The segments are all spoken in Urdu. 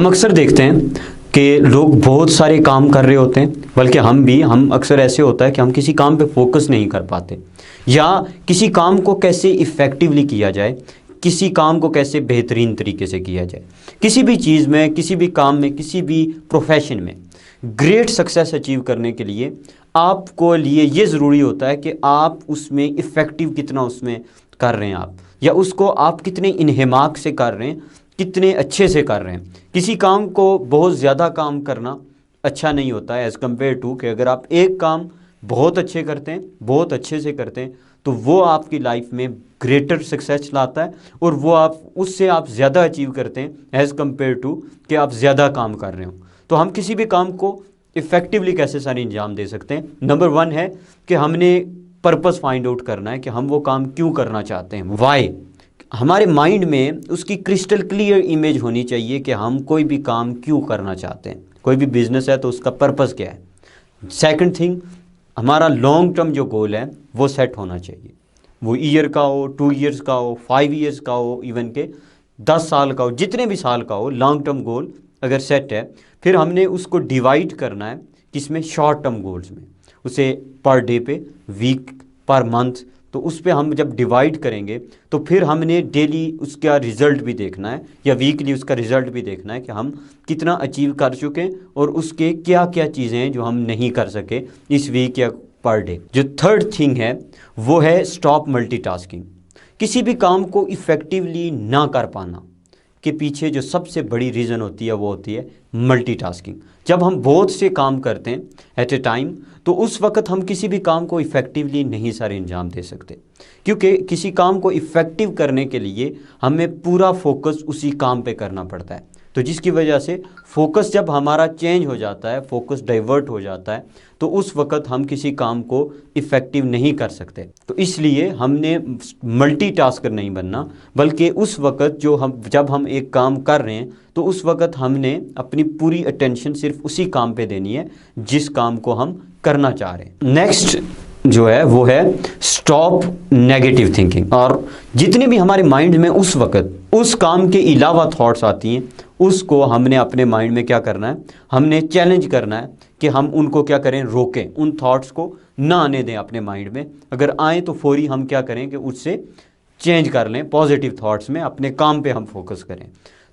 ہم اکثر دیکھتے ہیں کہ لوگ بہت سارے کام کر رہے ہوتے ہیں، بلکہ ہم اکثر ایسے ہوتا ہے کہ ہم کسی کام پہ فوکس نہیں کر پاتے، یا کسی کام کو کیسے ایفیکٹیولی کیا جائے، کسی کام کو کیسے بہترین طریقے سے کیا جائے۔ کسی بھی چیز میں، کسی بھی کام میں، کسی بھی پروفیشن میں گریٹ سکسیس اچیو کرنے کے لیے آپ کو لیے یہ ضروری ہوتا ہے کہ آپ اس میں افیکٹو کتنا اس میں کر رہے ہیں، آپ یا اس کو آپ کتنے انہماک سے کر رہے ہیں، کتنے اچھے سے کر رہے ہیں۔ کسی کام کو بہت زیادہ کام کرنا اچھا نہیں ہوتا ہے ایز کمپیئر ٹو کہ اگر آپ ایک کام بہت اچھے کرتے ہیں، بہت اچھے سے کرتے ہیں، تو وہ آپ کی لائف میں گریٹر سکسیس لاتا ہے، اور وہ اس سے آپ زیادہ اچیو کرتے ہیں ایز کمپیئر ٹو کہ آپ زیادہ کام کر رہے ہوں۔ تو ہم کسی بھی کام کو افیکٹولی کیسے سارے انجام دے سکتے ہیں؟ نمبر 1 ہے کہ ہم نے پرپس فائنڈ آؤٹ کرنا ہے کہ ہم وہ کام کیوں کرنا چاہتے ہیں، وائی۔ ہمارے مائنڈ میں اس کی کرسٹل کلیئر امیج ہونی چاہیے کہ ہم کوئی بھی کام کیوں کرنا چاہتے ہیں۔ کوئی بھی بزنس ہے تو اس کا پرپس کیا ہے۔ سیکنڈ تھنگ، ہمارا لانگ ٹرم جو گول ہے وہ سیٹ ہونا چاہیے، وہ ایئر کا ہو، 2 ایئرس کا ہو، 5 ایئرس کا ہو، ایون کہ 10 سال کا ہو، جتنے بھی سال کا ہو، لانگ ٹرم گول اگر سیٹ ہے، پھر ہم نے اس کو ڈیوائڈ کرنا ہے کس میں، شارٹ ٹرم گولز میں، اسے پر ڈے پہ، ویک، پر منتھ۔ تو اس پہ ہم جب ڈیوائڈ کریں گے تو پھر ہم نے ڈیلی اس کا رزلٹ بھی دیکھنا ہے، یا ویکلی اس کا رزلٹ بھی دیکھنا ہے کہ ہم کتنا اچیو کر چکے ہیں، اور اس کے کیا کیا چیزیں ہیں جو ہم نہیں کر سکے اس ویک یا پر ڈے۔ جو تھرڈ تھنگ ہے وہ ہے اسٹاپ ملٹی ٹاسکنگ۔ کسی بھی کام کو ایفیکٹولی نہ کر پانا کے پیچھے جو سب سے بڑی ریزن ہوتی ہے وہ ہوتی ہے ملٹی ٹاسکنگ۔ جب ہم بہت سے کام کرتے ہیں ایٹ اے ٹائم، تو اس وقت ہم کسی بھی کام کو ایفیکٹولی نہیں سارے انجام دے سکتے، کیونکہ کسی کام کو ایفیکٹو کرنے کے لیے ہمیں پورا فوکس اسی کام پہ کرنا پڑتا ہے۔ تو جس کی وجہ سے فوکس جب ہمارا چینج ہو جاتا ہے، فوکس ڈائیورٹ ہو جاتا ہے، تو اس وقت ہم کسی کام کو ایفیکٹو نہیں کر سکتے۔ تو اس لیے ہم نے ملٹی ٹاسکر نہیں بننا، بلکہ اس وقت جب ہم ایک کام کر رہے ہیں تو اس وقت ہم نے اپنی پوری اٹینشن صرف اسی کام پہ دینی ہے جس کام کو ہم کرنا چاہ رہے ہیں۔ نیکسٹ جو ہے وہ ہے اسٹاپ نیگیٹو تھنکنگ۔ اور جتنے بھی ہمارے مائنڈ میں اس وقت اس کام کے علاوہ تھاٹس آتی ہیں، اس کو ہم نے اپنے مائنڈ میں کیا کرنا ہے، ہم نے چیلنج کرنا ہے کہ ہم ان کو کیا کریں، روکیں، ان تھاٹس کو نہ آنے دیں اپنے مائنڈ میں۔ اگر آئیں تو فوری ہم کیا کریں کہ اس سے چینج کر لیں، پازیٹیو تھاٹس میں اپنے کام پہ ہم فوکس کریں۔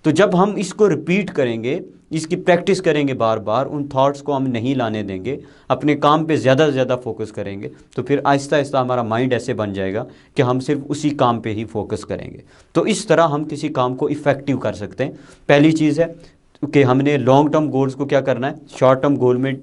تو جب ہم اس کو ریپیٹ کریں گے، اس کی پریکٹس کریں گے بار بار، ان تھاٹس کو ہم نہیں لانے دیں گے، اپنے کام پہ زیادہ سے زیادہ فوکس کریں گے، تو پھر آہستہ آہستہ ہمارا مائنڈ ایسے بن جائے گا کہ ہم صرف اسی کام پہ ہی فوکس کریں گے۔ تو اس طرح ہم کسی کام کو ایفیکٹو کر سکتے ہیں۔ پہلی چیز ہے کہ ہم نے لانگ ٹرم گولز کو کیا کرنا ہے، شارٹ ٹرم گول میں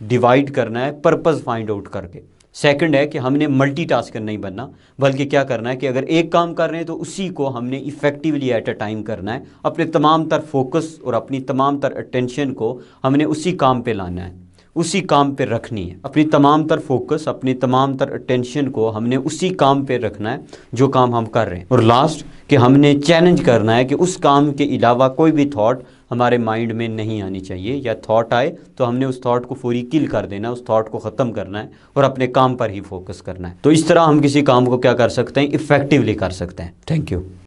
ڈیوائڈ کرنا ہے پرپز فائنڈ آؤٹ کر کے۔ سیکنڈ ہے کہ ہم نے ملٹی ٹاسکر نہیں بننا، بلکہ کیا کرنا ہے کہ اگر ایک کام کر رہے ہیں تو اسی کو ہم نے ایفیکٹولی ایٹ اے ٹائم کرنا ہے، اپنے تمام تر فوکس اور اپنی تمام تر اٹینشن کو ہم نے اسی کام پہ لانا ہے، اسی کام پہ رکھنی ہے۔ اپنی تمام تر فوکس، اپنی تمام تر اٹینشن کو ہم نے اسی کام پہ رکھنا ہے جو کام ہم کر رہے ہیں۔ اور لاسٹ کہ ہم نے چیلنج کرنا ہے کہ اس کام کے علاوہ کوئی بھی تھاٹ ہمارے مائنڈ میں نہیں آنی چاہیے، یا تھاٹ آئے تو ہم نے اس تھاٹ کو فوری کل کر دینا ہے، اس تھاٹ کو ختم کرنا ہے اور اپنے کام پر ہی فوکس کرنا ہے۔ تو اس طرح ہم کسی کام کو کیا کر سکتے ہیں، ایفیکٹولی کر سکتے ہیں۔ Thank you.